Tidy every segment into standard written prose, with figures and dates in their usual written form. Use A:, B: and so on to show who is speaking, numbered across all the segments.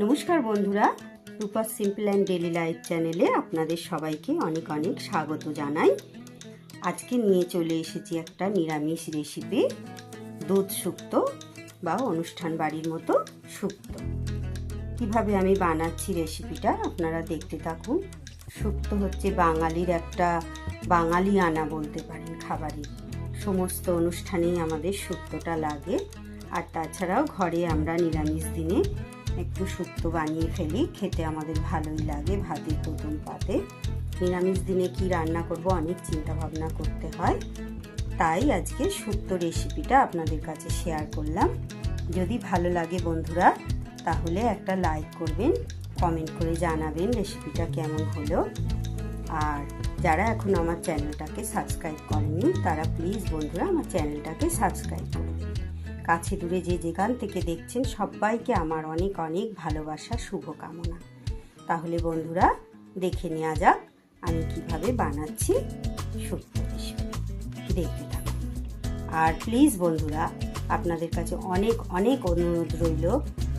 A: নমস্কার বন্ধুরা, রূপা simple and daily life চ্যানেলে আপনাদের সবাইকে অনেক অনেক স্বাগত জানাই। আজকে নিয়ে চলে এসেছি একটা নিরামিষ রেসিপি, দুধ শুক্তো বা অনুষ্ঠান বাড়ির মতো শুক্তো। কিভাবে আমি বানাচ্ছি রেসিপিটা আপনারা দেখতে থাকুন। শুক্তো হচ্ছে বাঙালির একটা বাঙালিয়ানা বলতে পারেন খাবারই। সমস্ত অনুষ্ঠানেই আমাদের শুক্তোটা লাগে। আর তাছাড়াও ঘরে আমরা নিরামিষ দিনে একটু শুক্তো বানিয়ে ফেলি, খেতে আমাদের ভালোই লাগে ভাতের প্রথম পাতে। নিরামিষ দিনে কি রান্না করব অনেক চিন্তা ভাবনা করতে হয়, তাই আজকে শুক্তো রেসিপিটা আপনাদের কাছে শেয়ার করলাম। যদি ভালো লাগে বন্ধুরা তাহলে একটা লাইক করবেন, কমেন্ট করে জানাবেন রেসিপিটা কেমন হলো। আর যারা এখন আমার চ্যানেলটাকে সাবস্ক্রাইব করেননি তারা প্লিজ বন্ধুরা আমার চ্যানেলটাকে সাবস্ক্রাইব করবেন। কাছে দূরে যে যেখান থেকে দেখছেন সবাইকে আমার অনেক অনেক ভালোবাসা, শুভকামনা। তাহলে বন্ধুরা দেখে নেওয়া যাক আমি কিভাবে বানাচ্ছি শুক্তো রেসিপি, দেখতে থাকুন। আর প্লিজ বন্ধুরা আপনাদের কাছে অনেক অনেক অনুরোধ রইল,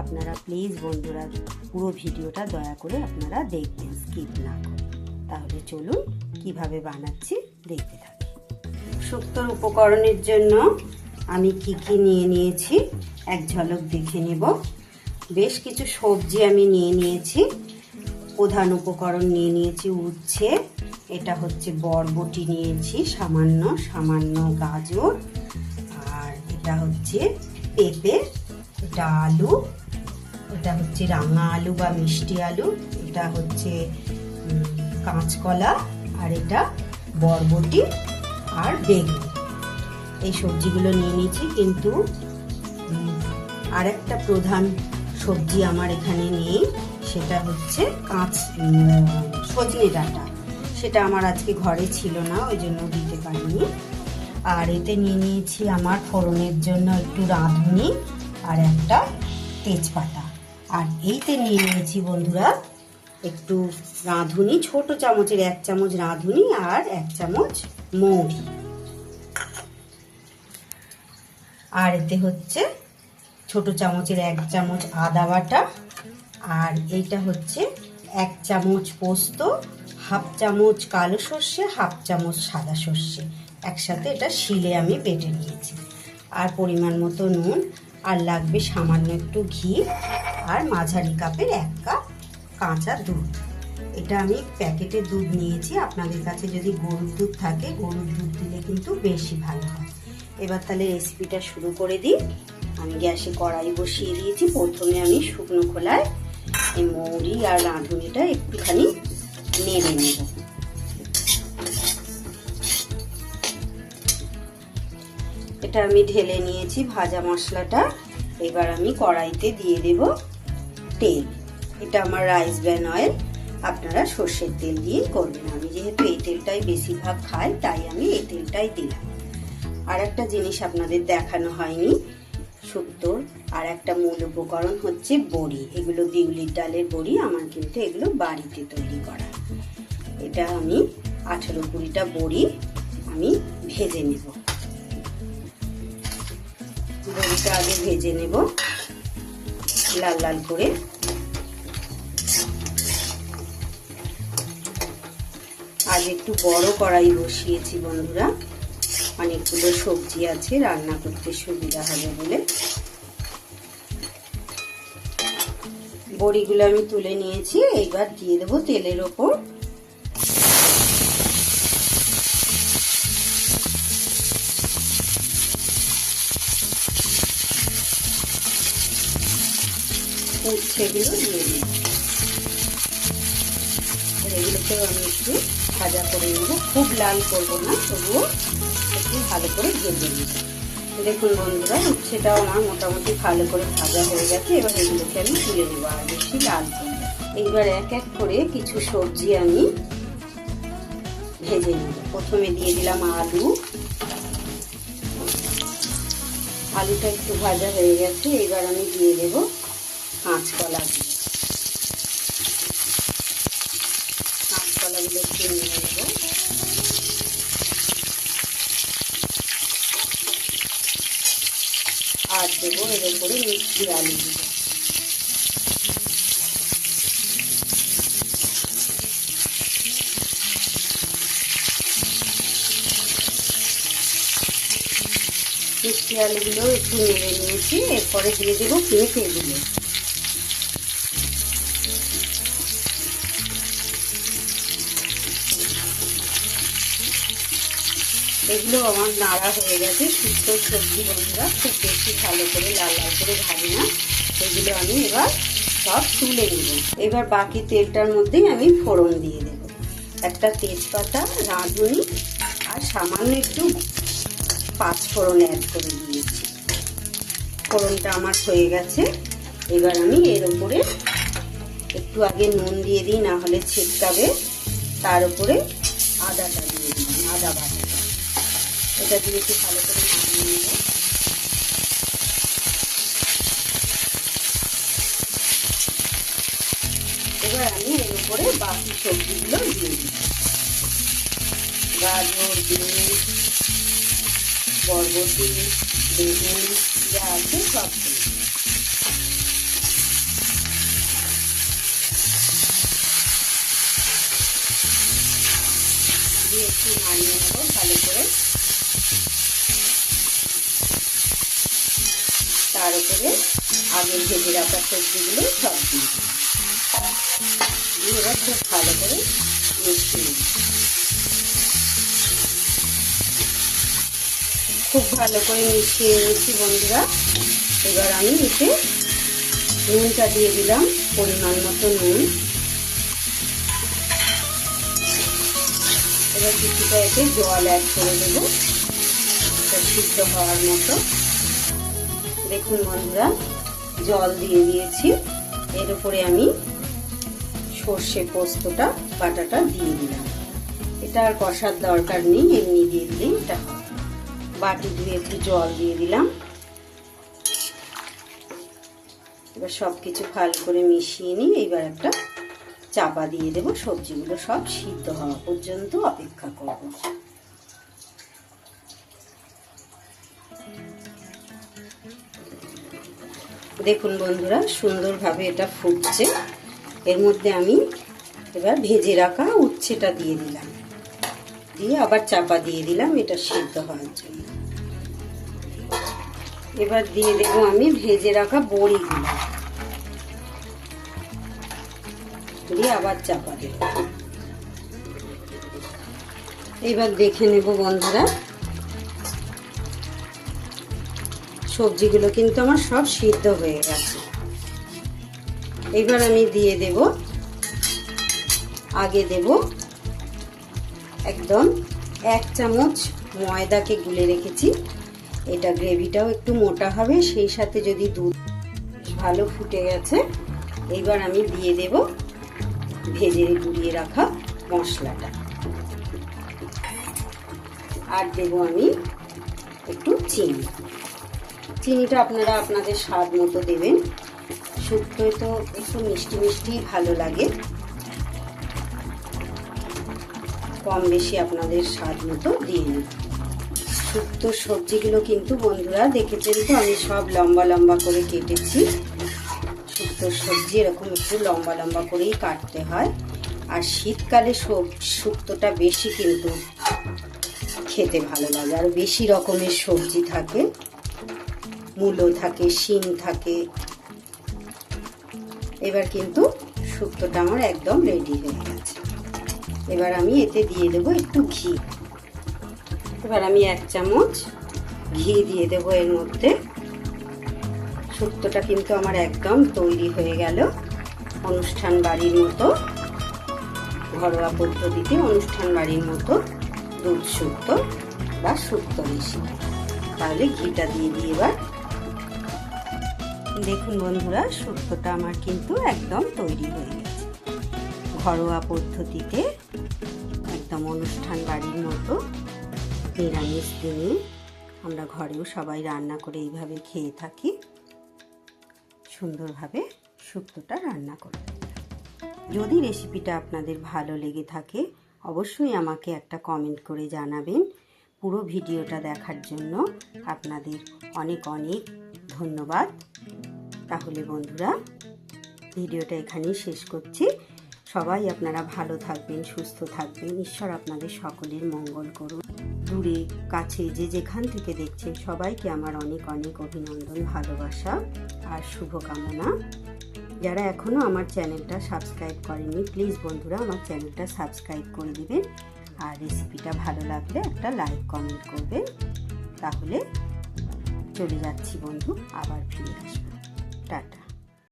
A: আপনারা প্লিজ বন্ধুরা পুরো ভিডিওটা দয়া করে আপনারা দেখবেন, স্কিপ না করে। তাহলে চলুন কিভাবে বানাচ্ছি দেখতে থাকি। শুক্তোর উপকরণের জন্য আমি কি কি নিয়ে নিয়েছি এক ঝলক দেখে নেব। বেশ কিছু সবজি আমি নিয়ে নিয়েছি। প্রধান উপকরণ নিয়ে নিয়েছি উচ্ছে, এটা হচ্ছে বরবটি নিয়েছি সামান্য সামান্য, গাজর, আর এটা হচ্ছে পেঁপে, এটা আলু, এটা হচ্ছে রাঙা আলু বা মিষ্টি আলু, এটা হচ্ছে কাঁচকলা, আর এটা বরবটি আর বেগুন। এই সবজিগুলো নিয়ে নিয়েছি। কিন্তু আরেকটা প্রধান সবজি আমার এখানে নেই, সেটা হচ্ছে সজনে ডাঁটা। সেটা আমার আজকে ঘরে ছিল না, ওই জন্য দিতে পারিনি। আর এতে নিয়ে নিয়েছি আমার ফোড়নের জন্য একটু রাঁধুনি আর একটা তেজপাতা। আর এইতে নিয়ে নিয়েছি বন্ধুরা একটু রাঁধুনি, ছোট চামচের 1 চামচ রাঁধুনি আর 1 চামচ মৌরি। আর এতে হচ্ছে ছোট চামচের 1 চামচ আদা বাটা, আর এইটা হচ্ছে 1 চামচ পোস্ত, 1/2 চামচ কালো সর্ষে, 1/2 চামচ সাদা সর্ষে, একসাথে এটা শিলে আমি বেটে নিয়েছি। আর পরিমাণ মতো নুন, আর লাগবে সামান্য একটু ঘি, আর মাঝারি কাপের 1 কাপ কাঁচা দুধ। এটা আমি প্যাকেটের দুধ নিয়েছি, আপনাদের কাছে যদি গরুর দুধ থাকে গরুর দুধ দিলে কিন্তু বেশি ভালো হয়। এবার তাহলে রেসিপিটা শুরু করে দিই। আমি গ্যাসে কড়াই বসিয়ে দিয়েছি। প্রথমে আমি শুকনো খোলায় এই মৌরি আর রাঁধুনিটা একটুখানি নেড়ে নেব। এটা আমি ঢেলে নিয়েছি ভাজা মশলাটা। এবার আমি কড়াইতে দিয়ে দেব তেল। এটা আমার রাইস ব্র্যান অয়েল, আপনারা সর্ষের তেল দিয়ে করবেন। আমি যেহেতু এই তেলটাই বেশিরভাগ খাই তাই আমি এই তেলটাই দিলাম। আর একটা জিনিস আপনাদের দেখানো হয়নি শুক্তোর, আর একটা মূল উপকরণ হচ্ছে বড়ি। এগুলো বিউলির ডালের বড়ি, আমার কিন্তু এগুলো বাড়িতে তৈরি করা। এটা আমি 18-20টা বড়ি আমি ভেজে নেব। বড়িটা আগে ভেজে নেব লাল লাল করে। আজ একটু বড় কড়াই বসিয়েছি বন্ধুরা, অনেকগুলো সবজি আছে, রান্না করতে সুবিধা হবে বলে। বড়িগুলো আমি তুলে নিয়েছি, এইবার দিয়ে দেবো তেলের ওপর। উচ্ছেগুলো দিয়ে দিই, এগুলোকেও আমি একটু ভাজা করে নেব। খুব লাল করবো না, তবুও একটু ভালো করে ভেজে নেব। দেখুন বন্ধুরা উচ্ছেটাও আমার মোটামুটি ভালো করে ভাজা হয়ে গেছে। এবার এগুলোকে আমি তুলে নেবো, আর বেশি লাল করব। এইবার এক এক করে কিছু সবজি আমি ভেজে নেব। প্রথমে দিয়ে দিলাম আলু। আলুটা একটু ভাজা হয়ে গেছে, এবার আমি দিয়ে দেবো কাঁচকলা। কাঁচকলাগুলো একটু নিয়ে নেব। আর দেবো এর উপরে মিষ্টি আলু দেবো। মিষ্টি আলুগুলো একটু নেড়ে নিয়েছি। এরপরে দিয়ে দেবো পেঁপেগুলো। এগুলো আমার নাড়া হয়ে গেছে। শুক্তো সবজি বন্ধুরা খুব বেশি ভালো করে লাল লাল করে ভাজি না। এগুলো আমি এবার সব তুলে নেব। এবার বাকি তেলটার মধ্যেই আমি ফোড়ন দিয়ে দেব। একটা তেজপাতা, রাঁধুনি আর সামান্য একটু পাঁচফোড়ন অ্যাড করে দিয়েছি। ফোড়নটা আমার হয়ে গেছে। এবার আমি এর উপরে একটু আগে নুন দিয়ে দিই, না হলে ছিটকাবে। তার উপরে আদাটা দিয়ে দিলাম, আদা বাটাটা। এটা দিয়ে একটু ভালো করে নাড়িয়ে নেব। এবার আমি এর উপরে বাকি সবজিগুলো দিয়ে দিই। গাজর, বিনস, বরবটি, বেগুন যা আছে সব দিই। দিয়ে একটু নাড়িয়ে নেব ভালো করে। তার উপরে আগে ভেজে রাখা সবজিগুলো সব দিয়ে এবার খুব ভালো করে মিশিয়ে নিই। খুব ভালো করে মিশিয়ে নিয়েছি বন্ধুরা। এবার আমি এতে নুনটা দিয়ে দিলাম, পরিমাণ মতো নুন। এবার কিছুটা এতে জল অ্যাড করে দেবো সিদ্ধ হওয়ার মতো। দেখুন বন্ধুরা, জল দিয়ে দিয়েছি। এর উপরে আমি সর্ষে পোস্তটা বাটাটা দিয়ে দিলাম। এটা আর কষার দরকার নেই, এমনি দিয়ে দিলেই এটা হয়। বাটি ধুয়ে একটু জল দিয়ে দিলাম। এবার সব কিছু ভালো করে মিশিয়ে নিই। এবার একটা চাপা দিয়ে দেবো। সবজিগুলো সব সিদ্ধ হওয়া পর্যন্ত অপেক্ষা করব। দেখুন বন্ধুরা, সুন্দরভাবে এটা ফুটছে। এর মধ্যে আমি এবার ভেজে রাখা উচ্ছেটা দিয়ে দিলাম, দিয়ে আবার চাপা দিয়ে দিলাম এটা সিদ্ধ হওয়ার জন্য। এবার দিয়ে দেবো আমি ভেজে রাখা বড়িগুলো, দিয়ে আবার চাপা দেব। এবার দেখে নেব বন্ধুরা, সবজিগুলো কিন্তু আমার সব সিদ্ধ হয়ে গেছে। এবার আমি দিয়ে দেব, আগে দেব একদম 1 চামচ ময়দাকে গুলে রেখেছি। এটা গ্রেভিটাও একটু মোটা হবে, সেই সাথে যদি দুধ ভালো ফুটে গেছে। এইবার আমি দিয়ে দেব ভেজে গুলিয়ে রাখা মশলাটা, আর দেব আমি একটু চিনি। চিনিটা আপনারা আপনাদের স্বাদ মতো দেবেন। শুক্তোয় তো একটু মিষ্টি মিষ্টি ভালো লাগে, কম বেশি আপনাদের স্বাদ মতো দিয়ে নিন। শুক্তো সবজিগুলো কিন্তু বন্ধুরা দেখেছেন তো আমি সব লম্বা লম্বা করে কেটেছি। শুক্তোর সবজি এরকম একটু লম্বা লম্বা করেই কাটতে হয়। আর শীতকালে শুক্তোটা বেশি কিন্তু খেতে ভালো লাগে, আর বেশি রকমের সবজি থাকে, মূলো থাকে, শিম থাকে। এবার কিন্তু শুক্তোটা আমার একদম রেডি হয়ে গেছে। এবার আমি এতে দিয়ে দেবো একটু ঘি। এবার আমি 1 চামচ ঘি দিয়ে দেবো এর মধ্যে। শুক্তোটা কিন্তু আমার একদম তৈরি হয়ে গেল। অনুষ্ঠান বাড়ির মতো, ঘরোয়া পদ্ধতিতে অনুষ্ঠান বাড়ির মতো দুধ শুক্তো বা শুক্তো রেসিপি। তাহলে ঘিটা দিয়ে দিই এবার। দেখুন বন্ধুরা, শুক্তোটা আমার কিন্তু একদম তৈরি হয়ে গেছে। ঘরোয়া পদ্ধতিতে একদম অনুষ্ঠান বাড়ির মতো নিরামিষ দিনে আমরা ঘরেও সবাই রান্না করে এইভাবে খেয়ে থাকি। সুন্দরভাবে শুক্তোটা রান্না করে। যদি রেসিপিটা আপনাদের ভালো লেগে থাকে অবশ্যই আমাকে একটা কমেন্ট করে জানাবেন। পুরো ভিডিওটা দেখার জন্য আপনাদের অনেক অনেক ধন্যবাদ। তাহলে বন্ধুরা, ভিডিওটা এখানেই শেষ করছি। সবাই আপনারা ভালো থাকবেন, সুস্থ থাকবেন। ঈশ্বর আপনাদের সকলের মঙ্গল করুন। দূরে কাছে যে যেখান থেকে দেখছেন সবাইকে আমার অনেক অনেক অভিনন্দন, ভালোবাসা আর শুভকামনা। যারা এখনও আমার চ্যানেলটা সাবস্ক্রাইব করেনি, প্লিজ বন্ধুরা আমার চ্যানেলটা সাবস্ক্রাইব করে দিবেন। আর রেসিপিটা ভালো লাগলে একটা লাইক কমেন্ট করবেন। তাহলে চলে যাচ্ছি বন্ধু, আবার ফিরে আসবো। টাটা।